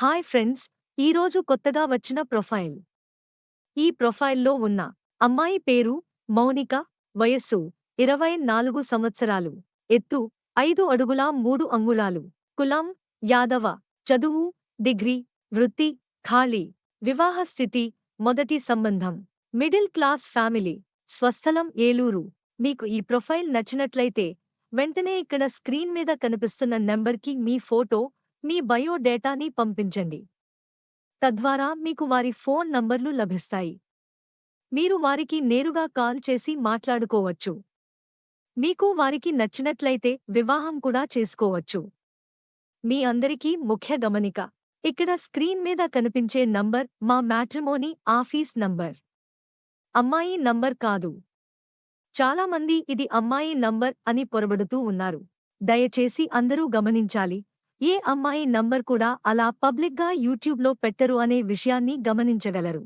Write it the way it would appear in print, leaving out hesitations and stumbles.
Hi friends, ఈరోజు కొత్తగా వచ్చిన ప్రొఫైల్. ఈ ప్రొఫైల్లో ఉన్న అమ్మాయి పేరు మౌనిక, వయస్సు 24 సంవత్సరాలు, ఎత్తు 5 అడుగుల 3 అంగుళాలు, కులం యాదవ, చదువు డిగ్రీ, వృత్తి ఖాళీ, వివాహ స్థితి మొదటి సంబంధం, మిడిల్ క్లాస్ ఫ్యామిలీ, స్వస్థలం ఏలూరు. మీకు ఈ ప్రొఫైల్ నచ్చినట్లయితే వెంటనే ఇక్కడ స్క్రీన్ మీద కనిపిస్తున్న నెంబర్కి మీ ఫోటో, మీ బయోడేటాని పంపించండి. తద్వారా మీకు వారి ఫోన్ నంబర్లు లభిస్తాయి. మీరు వారికి నేరుగా కాల్ చేసి మాట్లాడుకోవచ్చు. మీకు వారికి నచ్చినట్లయితే వివాహం కూడా చేసుకోవచ్చు. మీ అందరికీ ముఖ్య గమనిక: ఇక్కడ స్క్రీన్ మీద కనిపించే నంబర్ మా మ్యాట్రిమోనీ ఆఫీస్ నంబర్. అమ్మాయి నంబర్ కాదు. చాలామంది ఇది అమ్మాయి నంబర్ అని పొరబడుతూ ఉన్నారు. దయచేసి అందరూ గమనించాలి. ఏ అమ్మాయి నంబర్ కూడా అలా పబ్లిక్గా యూట్యూబ్లో పెట్టరు అనే విషయాన్ని గమనించగలరు.